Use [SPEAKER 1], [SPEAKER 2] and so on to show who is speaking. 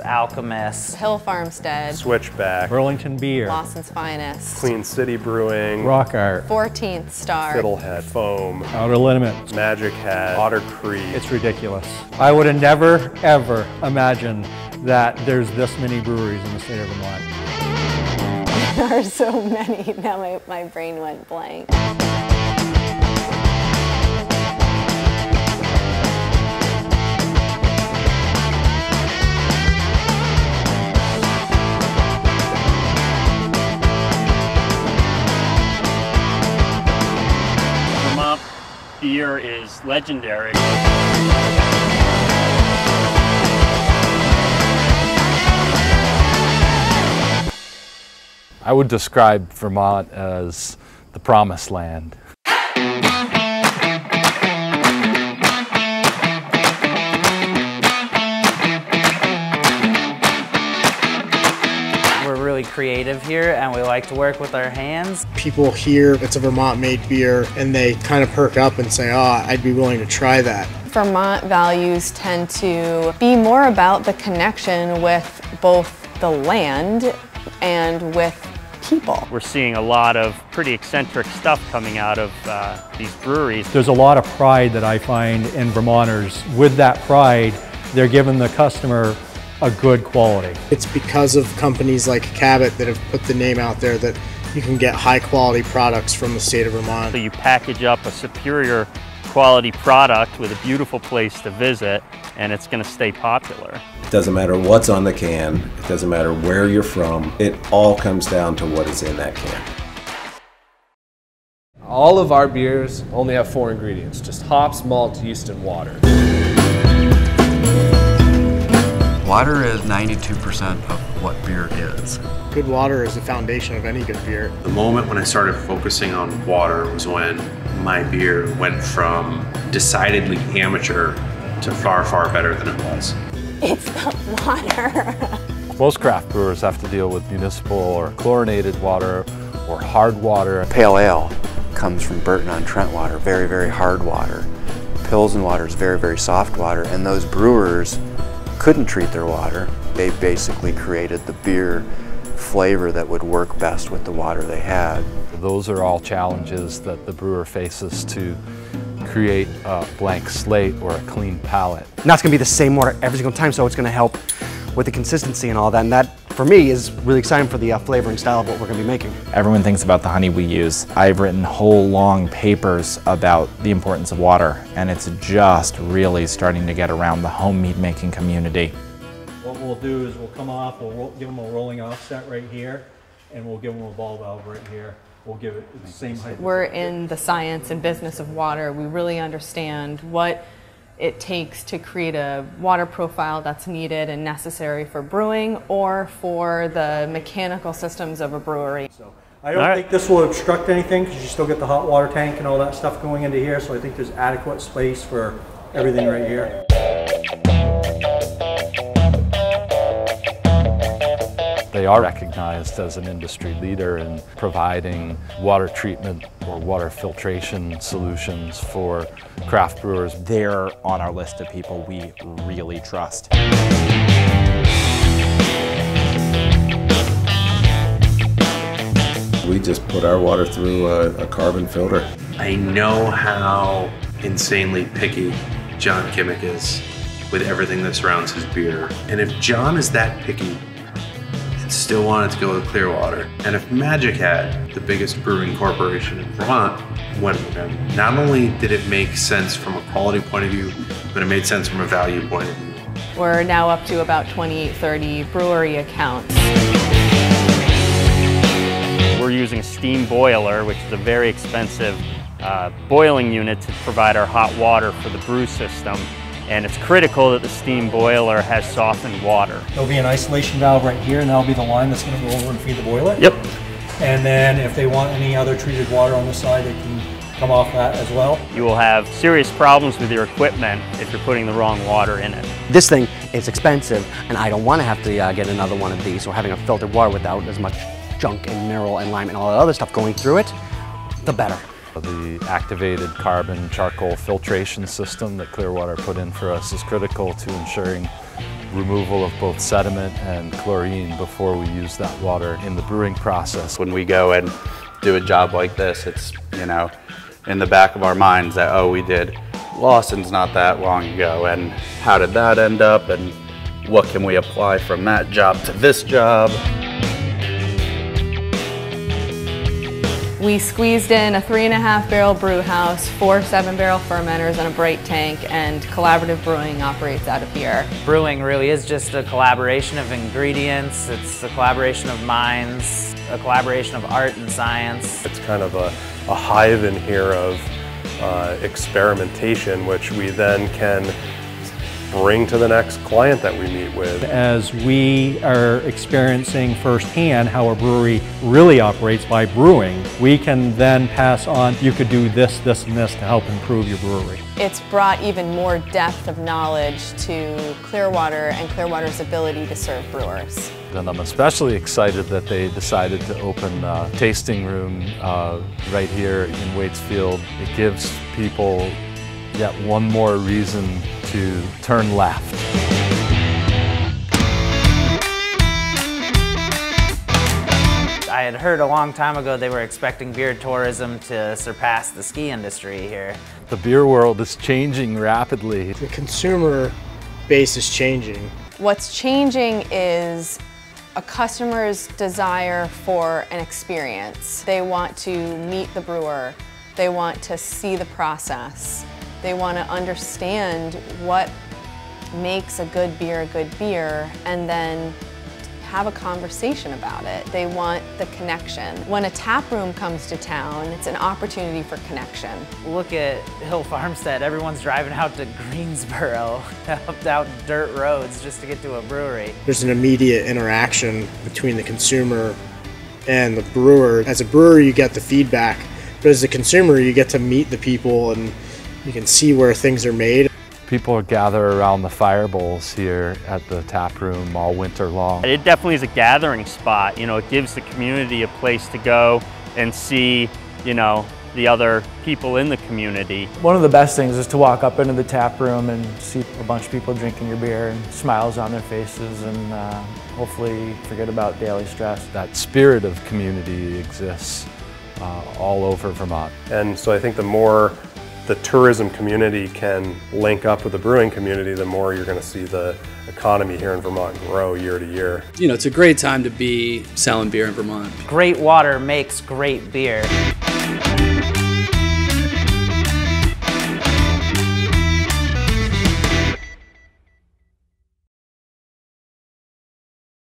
[SPEAKER 1] Alchemist,
[SPEAKER 2] Hill Farmstead,
[SPEAKER 3] Switchback,
[SPEAKER 4] Burlington Beer,
[SPEAKER 2] Lawson's Finest,
[SPEAKER 3] Queen City Brewing,
[SPEAKER 4] Rock Art,
[SPEAKER 2] 14th Star,
[SPEAKER 3] Fiddlehead, Foam,
[SPEAKER 4] Outer Limits,
[SPEAKER 3] Magic Hat, Otter Creek.
[SPEAKER 4] It's ridiculous. I would have never, ever imagined that there's this many breweries in the state of Vermont.
[SPEAKER 2] There are so many, now my brain went blank.
[SPEAKER 5] Vermont beer is legendary.
[SPEAKER 6] I would describe Vermont as the promised land.
[SPEAKER 1] We're really creative here and we like to work with our hands.
[SPEAKER 7] People hear it's a Vermont-made beer and they kind of perk up and say, oh, I'd be willing to try that.
[SPEAKER 2] Vermont values tend to be more about the connection with both the land and with people.
[SPEAKER 5] We're seeing a lot of pretty eccentric stuff coming out of these breweries.
[SPEAKER 4] There's a lot of pride that I find in Vermonters. With that pride, they're giving the customer a good quality.
[SPEAKER 7] It's because of companies like Cabot that have put the name out there that you can get high quality products from the state of Vermont.
[SPEAKER 5] So you package up a superior quality product with a beautiful place to visit and it's going to stay popular.
[SPEAKER 8] It doesn't matter what's on the can, it doesn't matter where you're from, it all comes down to what is in that can.
[SPEAKER 9] All of our beers only have 4 ingredients, just hops, malt, yeast, and water.
[SPEAKER 10] Water is 92% of what beer is.
[SPEAKER 7] Good water is the foundation of any good beer.
[SPEAKER 3] The moment when I started focusing on water was when my beer went from decidedly amateur to far, far better than it was.
[SPEAKER 2] It's the water.
[SPEAKER 6] Most craft brewers have to deal with municipal or chlorinated water or hard water.
[SPEAKER 10] Pale ale comes from Burton-on-Trent water, very, very hard water. Pilsen water is very, very soft water, and those brewers couldn't treat their water. They basically created the beer flavor that would work best with the water they had.
[SPEAKER 6] Those are all challenges that the brewer faces to create a blank slate or a clean palate.
[SPEAKER 11] And that's going to be the same water every single time, so it's going to help with the consistency and all that. And that, for me, is really exciting for the flavoring style of what we're going to be making.
[SPEAKER 12] Everyone thinks about the honey we use. I've written whole long papers about the importance of water, and it's just really starting to get around the home mead making community.
[SPEAKER 4] What we'll do is we'll come off, we'll give them a rolling offset right here, and we'll give them a ball valve right here. We'll give it the same height.
[SPEAKER 2] We're in the science and business of water. We really understand what it takes to create a water profile that's needed and necessary for brewing or for the mechanical systems of a brewery.
[SPEAKER 4] So I don't think this will obstruct anything because you still get the hot water tank and all that stuff going into here, so I think there's adequate space for everything right here.
[SPEAKER 6] They are recognized as an industry leader in providing water treatment or water filtration solutions for craft brewers.
[SPEAKER 12] They're on our list of people we really trust.
[SPEAKER 8] We just put our water through a carbon filter.
[SPEAKER 3] I know how insanely picky John Kimmick is with everything that surrounds his beer. And if John is that picky, still wanted to go with Clearwater. And if Magic Hat, the biggest brewing corporation in Vermont, went with him, not only did it make sense from a quality point of view, but it made sense from a value point of view.
[SPEAKER 2] We're now up to about 28-30 brewery accounts.
[SPEAKER 5] We're using a steam boiler, which is a very expensive boiling unit to provide our hot water for the brew system. And it's critical that the steam boiler has softened water.
[SPEAKER 4] There'll be an isolation valve right here, and that'll be the line that's going to go over and feed the boiler.
[SPEAKER 5] Yep.
[SPEAKER 4] And then if they want any other treated water on the side, they can come off that as well.
[SPEAKER 5] You will have serious problems with your equipment if you're putting the wrong water in it.
[SPEAKER 11] This thing is expensive, and I don't want to have to get another one of these, so having a filtered water without as much junk and mineral and lime and all that other stuff going through it, the better.
[SPEAKER 6] The activated carbon charcoal filtration system that Clearwater put in for us is critical to ensuring removal of both sediment and chlorine before we use that water in the brewing process.
[SPEAKER 13] When we go and do a job like this, it's, you know, in the back of our minds that, oh, we did Lawson's not that long ago, and how did that end up, and what can we apply from that job to this job?
[SPEAKER 2] We squeezed in a 3.5 barrel brew house, 4 7-barrel fermenters, and a bright tank, and Collaborative Brewing operates out of here.
[SPEAKER 1] Brewing really is just a collaboration of ingredients, it's a collaboration of minds, a collaboration of art and science.
[SPEAKER 14] It's kind of a hive in here of experimentation, which we then can bring to the next client that we meet with.
[SPEAKER 4] As we are experiencing firsthand how a brewery really operates by brewing, we can then pass on, you could do this, this, and this to help improve your brewery.
[SPEAKER 2] It's brought even more depth of knowledge to Clearwater and Clearwater's ability to serve brewers.
[SPEAKER 6] And I'm especially excited that they decided to open a tasting room right here in Waitsfield. It gives people yet one more reason to turn left.
[SPEAKER 1] I had heard a long time ago they were expecting beer tourism to surpass the ski industry here.
[SPEAKER 6] The beer world is changing rapidly.
[SPEAKER 7] The consumer base is changing.
[SPEAKER 2] What's changing is a customer's desire for an experience. They want to meet the brewer. They want to see the process. They want to understand what makes a good beer, and then have a conversation about it. They want the connection. When a tap room comes to town, it's an opportunity for connection.
[SPEAKER 1] Look at Hill Farmstead, everyone's driving out to Greensboro, out dirt roads just to get to a brewery.
[SPEAKER 7] There's an immediate interaction between the consumer and the brewer. As a brewer, you get the feedback, but as a consumer, you get to meet the people and you can see where things are made.
[SPEAKER 6] People gather around the fire bowls here at the tap room all winter long.
[SPEAKER 5] It definitely is a gathering spot. You know, it gives the community a place to go and see, you know, the other people in the community.
[SPEAKER 15] One of the best things is to walk up into the tap room and see a bunch of people drinking your beer and smiles on their faces, and hopefully forget about daily stress.
[SPEAKER 6] That spirit of community exists all over Vermont.
[SPEAKER 14] And so I think the more the tourism community can link up with the brewing community, the more you're going to see the economy here in Vermont grow year to year.
[SPEAKER 16] You know, it's a great time to be selling beer in Vermont.
[SPEAKER 1] Great water makes great beer.